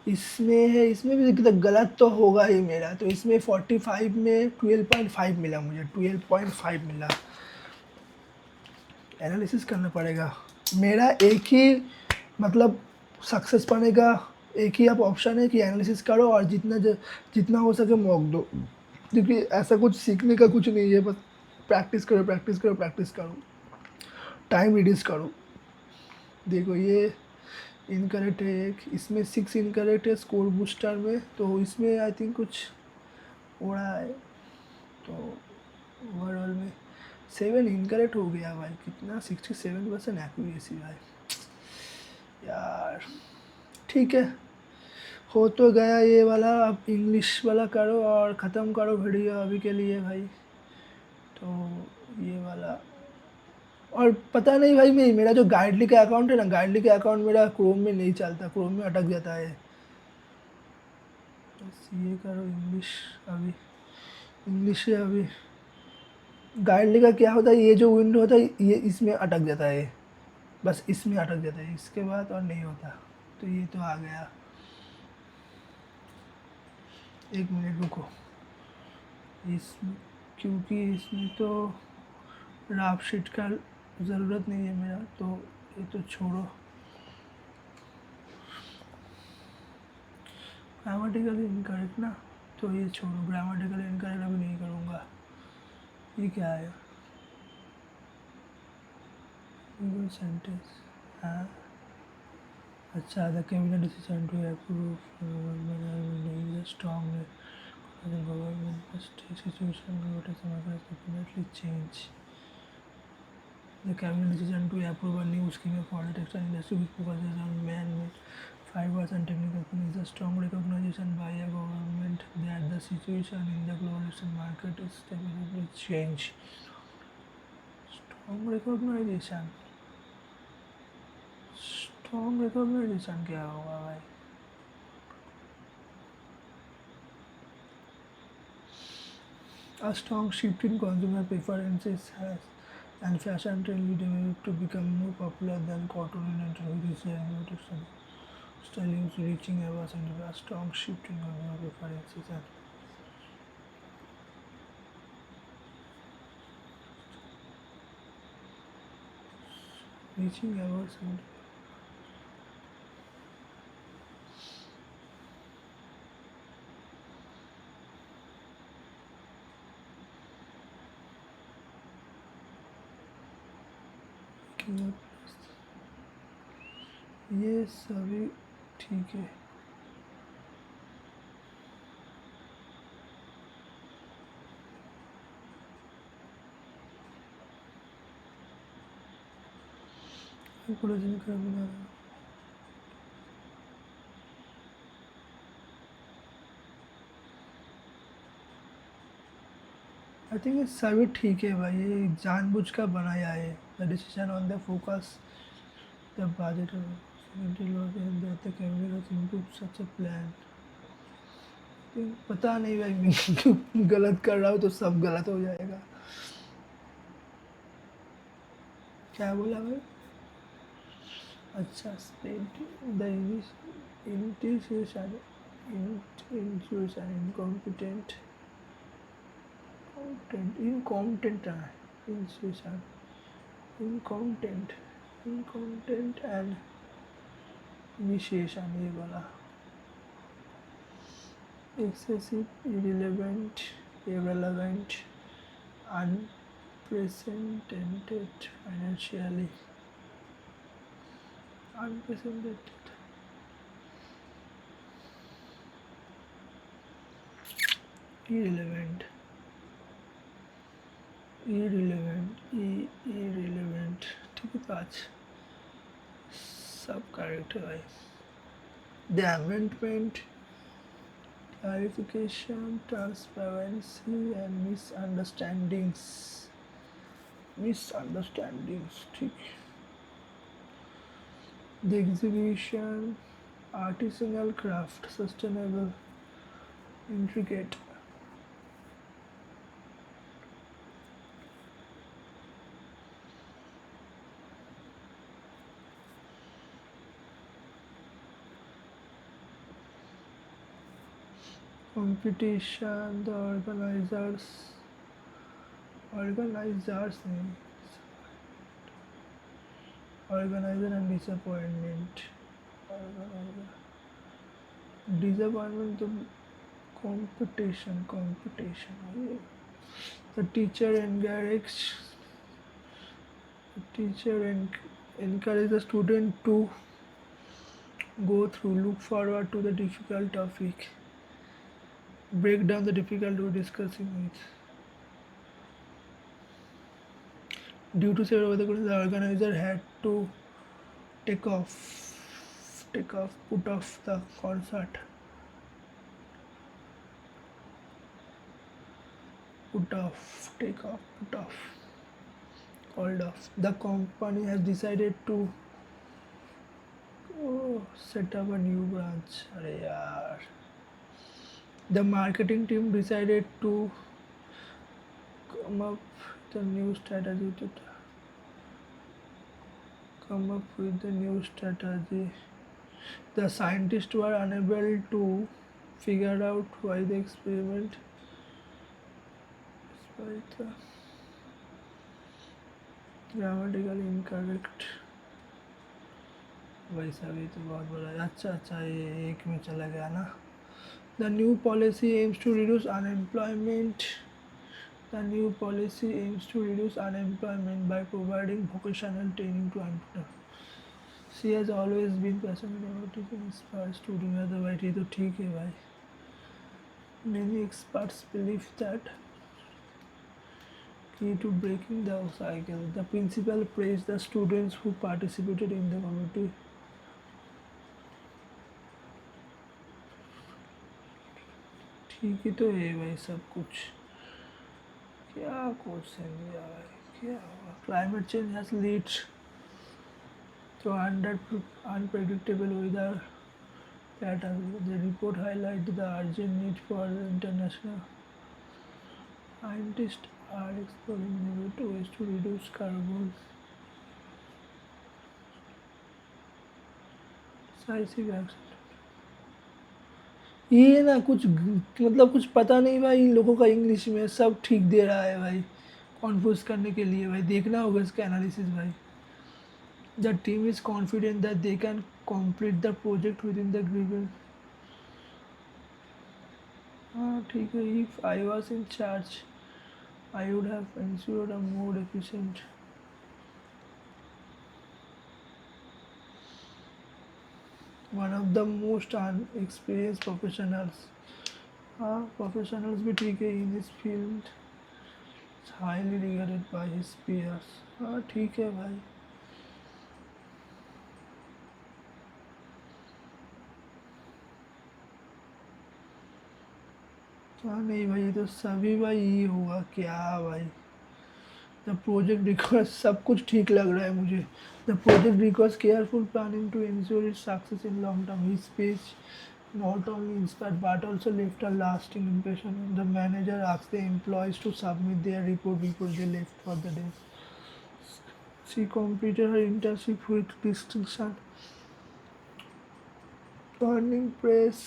S1: इसमें है, इसमें भी तो गलत तो होगा ही मेरा, तो इसमें 45 में 12.5 मिला, मुझे 12.5 मिला। एनालिसिस करना पड़ेगा। मेरा एक ही मतलब सक्सेस पाने का एक ही आप ऑप्शन है कि एनालिसिस करो और जितना हो सके मॉक दो, क्योंकि ऐसा कुछ सीखने का कुछ नहीं है, बस प्रैक्टिस करो प्रैक्टिस करो प्रैक्टिस करो, टाइम रिड्यूस करो। देखो ये इनकरेक्ट है एक, इसमें 6 इनकरेक्ट है स्कोर बूस्टर में, तो इसमें आई थिंक कुछ हो रहा है, तो ओवरऑल में 7 इनकरेक्ट हो गया भाई। कितना 67% एक्यूरेसी भाई यार। ठीक है, हो तो गया ये वाला, अब इंग्लिश वाला करो और ख़त्म करो वीडियो अभी के लिए भाई। तो ये वाला, और पता नहीं भाई, मेरा जो गाइडली का अकाउंट है ना, गाइडली का अकाउंट मेरा क्रोम में नहीं चलता, क्रोम में अटक जाता है। बस ये करो इंग्लिश, अभी इंग्लिश है अभी। गाइडली का क्या होता है, ये जो विंडो होता है ये इसमें अटक जाता है, बस इसमें अटक जाता है, इसके बाद और नहीं होता। तो ये तो आ गया। एक मिनट रुको, इसमें क्योंकि इसमें तो राफ शीट का ज़रूरत नहीं है मेरा, तो ये तो छोड़ो। ग्रामेटिकली इनकरेक्ट ना, तो ये छोड़ो, ग्रामेटिकली इनकरेक्ट अभी नहीं करूँगा। ये क्या है, गूगल सेंटेंस, हाँ अच्छा, the cabinet decision to approve the strong the government must take situation rotation has definitely change. The cabinet decision to approve a new scheme for the textile industry which focuses on man-made fibers and technical finishes. A strong recognition by a government that the situation in the global market is definitely change. Strong recognition. Strong recognition क्या होगा भाई? A strong shift in consumer preferences has and fashion trend developed to become more popular than cotton and protection. Styling reaching ever and a strong shift in consumer preferences and reaching ever and making up. ये सभी ठीक है। Calculation कर बना रहा हूँ। I think ये सभी ठीक है भाई, ये जानबूझ कर बनाया है। The decision on the focus the budget the cabinet improve such a plan. पता नहीं भाई, मैं क्यों गलत कर रहा हूँ, तो सब गलत हो जाएगा। क्या बोला भाई? अच्छा, spade the intuition incompetent incompetent intuition incompetent and initiation, ये वाला excessive, irrelevant, unprecedented, financially unprecedented, irrelevant, irrelevant, ठीक है, 5 सब करेक्ट है भाई। The amendment, clarification, transparency and misunderstandings, ठीक। The exhibition, artisanal craft, sustainable, intricate, competition, the organizers नहीं, organizer and disappointment, organizer, disappointment तो competition, the teacher teacher encourage the student to go through, look forward to the difficult topic, break down the difficult we're discussing with. Due to several other conditions, the organizer had to take put off the concert. Put off, called off. The company has decided to set up a new branch. अरे यार. The marketing team decided to come up with a new strategy to come up with the new strategy. The scientists were unable to figure out why the experiment, despite the grammatically incorrect. भाई साहब ये तो बहुत बड़ा है. अच्छा ये एक में चला गया ना. The new policy aims to reduce unemployment. The new policy aims to reduce unemployment by providing vocational training to entrepreneurs. She has always been passionate about it and inspired students. Otherwise, ये तो ठीक है भाई. Many experts believe that key to breaking the cycle. The principal praised the students who participated in the committee. ठीक ही तो है भाई सब कुछ. क्या क्वेश्चन दिया भाई, क्या हुआ? Climate change has led to unpredictable weather patterns. The report highlighted the urgent need for the international scientists are exploring innovative ways to reduce carbon decisive action. ये ना कुछ मतलब कुछ पता नहीं भाई इन लोगों का इंग्लिश में सब ठीक दे रहा है भाई. कॉन्फ्यूज करने के लिए भाई देखना होगा इसका एनालिसिस भाई. The team is confident that they can complete the project with in the given. हाँ ठीक है. If I was in charge I would have ensured a more efficient. One of the most experienced professionals. हाँ professionals भी ठीक है in his field. It's highly regarded by his peers. हाँ ठीक है भाई. हाँ नहीं भाई ये तो सभी भाई ये होगा क्या भाई. द प्रोजेक्ट रिक्वायर्स सब कुछ ठीक लग रहा है मुझे. The project requires careful planning to ensure its success in long term. He space not only inspired but also left a lasting impression. The manager asked the employees to submit their report before they left for the day. She completed her internship with distinction, earning praise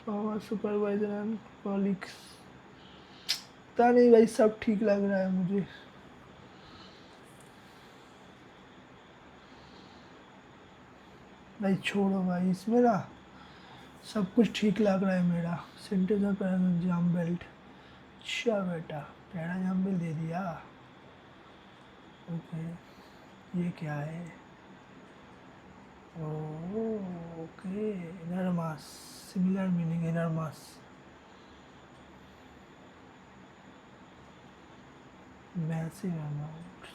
S1: from her supervisor and colleagues. पता नहीं भाई सब ठीक लग रहा है मुझे. भाई छोड़ो भाई इसमें ना सब कुछ ठीक लग रहा है मेरा. सेंटेंस और पैराग्राफ जाम बेल्ट. अच्छा बेटा पैरा जाम बेल्ट दे दिया. ओके ये क्या है? Okay inner mass. Similar meaning inner mass. Massive amount.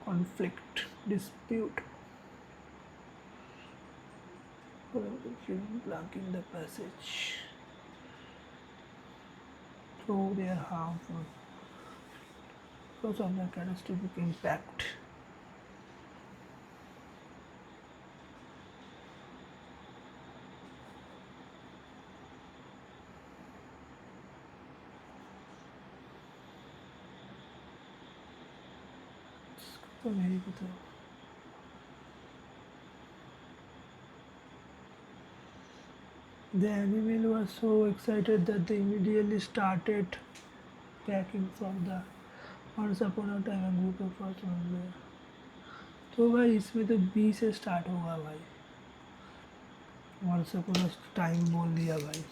S1: Conflict dispute. blocking the passage through their harmful because of the catastrophic impact. तो मेरी को तो The animal was so excited that they immediately started packing from the once upon a time a group of us was there. तो भाई इसमें तो B से start होगा भाई. once upon a टाइम बोल दिया भाई.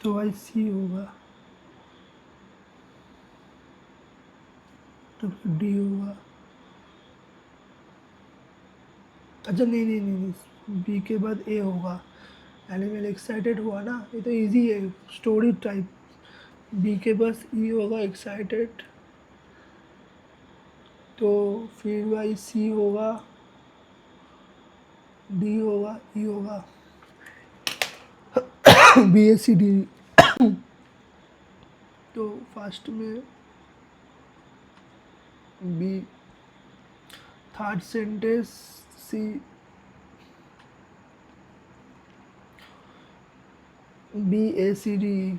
S1: तो भाई सी होगा. तो फिर डी होगा. अच्छा नहीं नहीं नहीं नहीं, बी के बाद ए होगा. एनिमल एक्साइटेड हुआ ना, ये तो इजी है, स्टोरी टाइप. बी के पास ई होगा एक्साइटेड. तो फिर भाई सी होगा, डी होगा, ई होगा. बी ए सी डी. तो फर्स्ट में बी, थर्ड सेंटेंस सी, बी ए सी डी.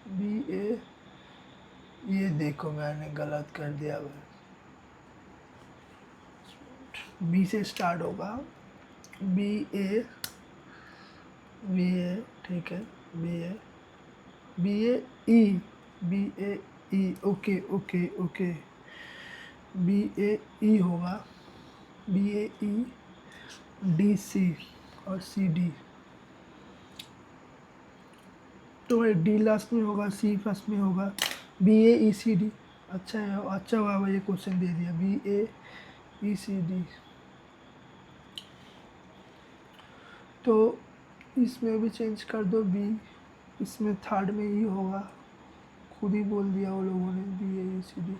S1: बी ए, ये देखो मैंने गलत कर दिया भाई. बी से स्टार्ट होगा. बी ए, बी ए, ठीक है. B A, B A E, B A E. Okay okay okay. B A E होगा. B A E, D C और सी डी. तो भाई डी लास्ट में होगा, सी फर्स्ट में होगा. B A E C D. अच्छा है, अच्छा हुआ भाई ये क्वेश्चन दे दिया. B A E C D. तो इसमें भी चेंज कर दो बी. इसमें थर्ड में ई होगा, खुद ही बोल दिया वो लोगों ने. B A E C D.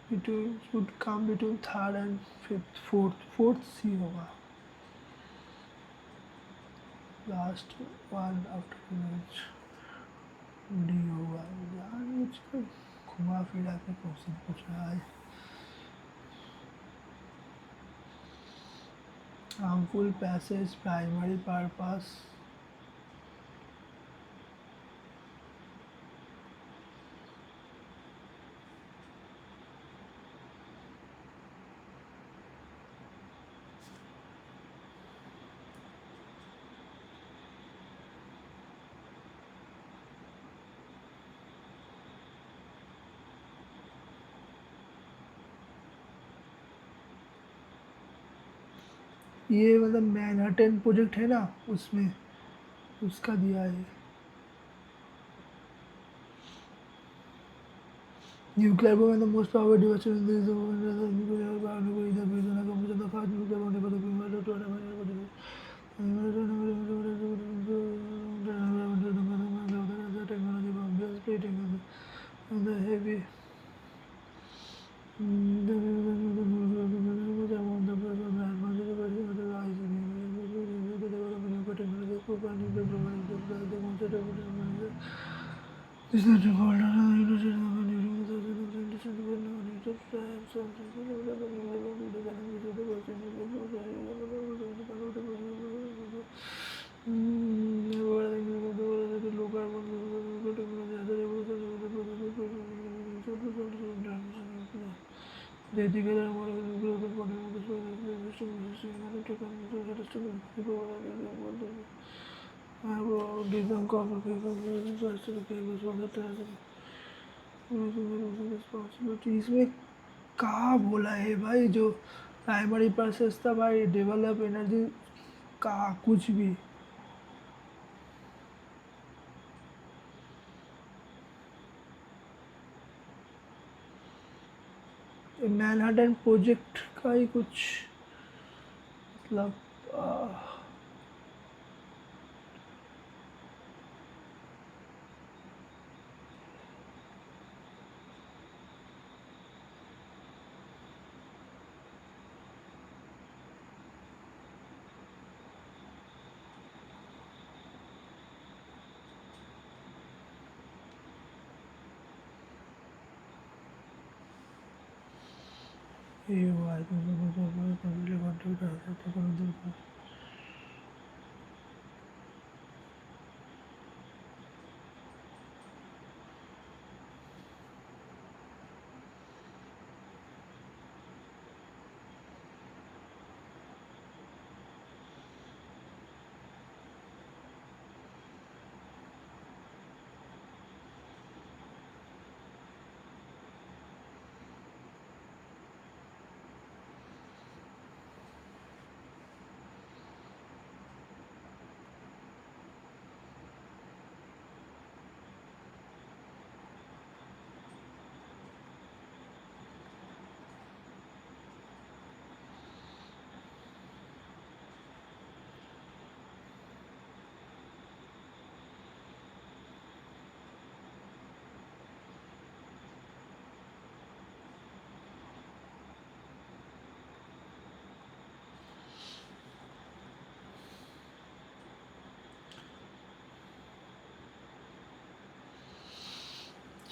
S1: Between should come between third and fifth, fourth C होगा. Last one after match D होगा. यार मुझको घुमा फिरा के क्वेश्चन पूछ रहा है. harmful passage primary purpose. ये मतलब मैनहट्टन प्रोजेक्ट है ना, उसमें उसका दिया है. Nuclear bomb the most powerful device in this world. The nuclear bomb is the reason I come to the first nuclear bomb for the people to technology bomb is splitting the heavy. Is not इसमें कहाँ बोला है भाई जो primary process था भाई, develop energy कहाँ कुछ भी. मैनहट्टन प्रोजेक्ट का ही कुछ मतलब ये हुआ है.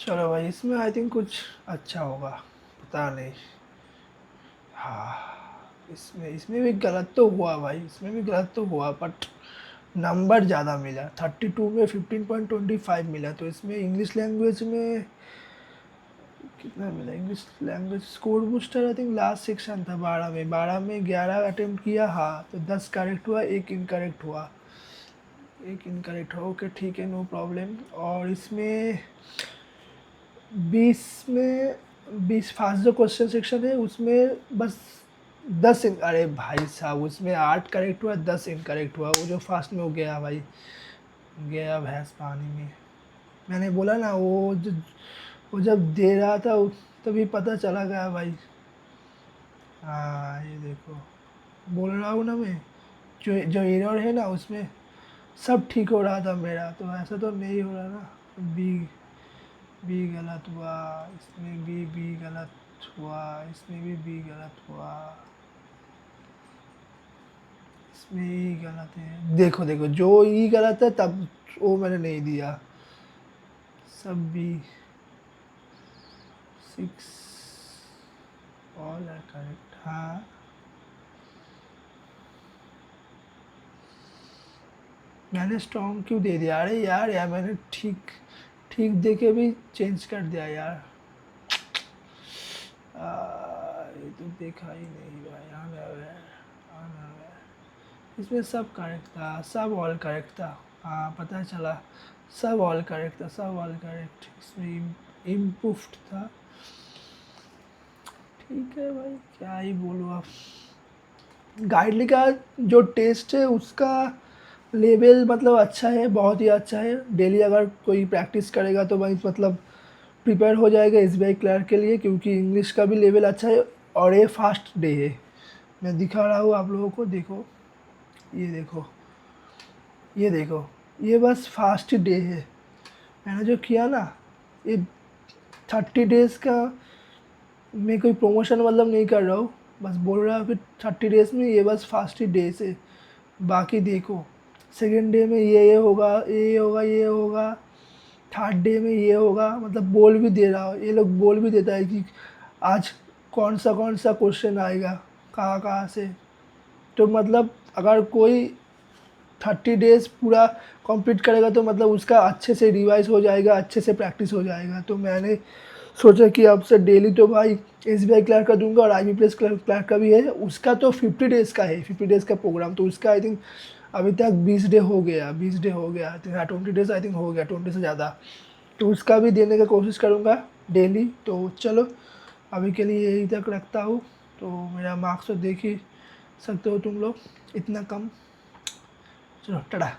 S1: चलो भाई, इसमें आई थिंक कुछ अच्छा होगा, पता नहीं। हाँ, इसमें इसमें भी गलत तो हुआ भाई, इसमें भी गलत तो हुआ, बट नंबर ज़्यादा मिला। 32 में 15.25 मिला, तो इसमें इंग्लिश लैंग्वेज में कितना मिला? English language score booster I think last section था 12 में 11 अटेम्प्ट किया, हाँ, तो 10 करेक्ट हुआ, एक इनकरेक्ट हुआ, एक इनकरेक्ट हुआ। ओके ठीक है, नो प्रॉब्लम। और इसमें 20 में 20 फास्ट जो क्वेश्चन सेक्शन है उसमें बस 10 अरे भाई साहब, उसमें 8 करेक्ट हुआ, 10 इनकरेक्ट हुआ। वो जो फास्ट में हो गया भाई, गया भैंस पानी में। मैंने बोला ना, वो जब दे रहा था तभी पता चला गया भाई। हाँ, ये देखो, बोल रहा हूँ ना मैं, जो जो एरर है ना उसमें सब ठीक हो रहा था मेरा, तो ऐसा तो नहीं हो रहा ना। बी बी गलत हुआ, इसमें भी बी गलत हुआ, इसमें भी बी गलत हुआ, इसमें ई गलत है। देखो देखो, जो ई गलत है तब वो मैंने नहीं दिया, सब बी। 6 ऑल आर करेक्ट, हाँ। मैंने स्ट्रॉन्ग क्यों दे दिया? अरे यार मैंने ठीक ठीक दे के भी चेंज कर दिया यार। ये तो देखा ही नहीं भाई। इसमें सब करेक्ट था, सब ऑल करेक्ट था। हाँ, पता चला, सब ऑल करेक्ट था, सब ऑल करेक्ट। इसमें इम्प्रूव्ड था। ठीक है भाई, क्या ही बोलूँ अब। गाइडली का जो टेस्ट है उसका लेवल मतलब अच्छा है, बहुत ही अच्छा है। डेली अगर कोई प्रैक्टिस करेगा तो भाई मतलब प्रिपेयर हो जाएगा एसबीआई क्लर्क के लिए, क्योंकि इंग्लिश का भी लेवल अच्छा है और ये फास्ट डे है। मैं दिखा रहा हूँ आप लोगों को, देखो, ये देखो, ये देखो, ये बस फास्ट डे है। मैंने जो किया ना, ये 30 डेज़ का, मैं कोई प्रमोशन मतलब नहीं कर रहा हूँ, बस बोल रहा हूँ कि 30 डेज़ में ये बस फास्ट ही डेज है। बाकी देखो, सेकेंड डे में ये होगा, ये होगा, ये होगा, थर्ड डे में ये होगा, मतलब बोल भी दे रहा हो, ये लोग बोल भी देता है कि आज कौन सा क्वेश्चन आएगा, कहाँ कहाँ से। तो मतलब अगर कोई 30 डेज़ पूरा कंप्लीट करेगा तो मतलब उसका अच्छे से रिवाइज हो जाएगा, अच्छे से प्रैक्टिस हो जाएगा। तो मैंने सोचा कि अब से डेली तो भाई एसबीआई क्लर्क का दूंगा, और IBPS क्लर्क का भी है। उसका तो 50 डेज़ का है, 50 डेज़ का प्रोग्राम, तो उसका आई थिंक अभी तक 20 डे हो गया, 20 डे हो गया आई थिंक, हाँ 20 डेज़ आई थिंक हो गया, 20 से ज़्यादा। तो उसका भी देने का कोशिश करूँगा डेली। तो चलो, अभी के लिए यही तक रखता हूँ। तो मेरा मार्क्स तो देख ही सकते हो तुम लोग, इतना कम। चलो टाटा।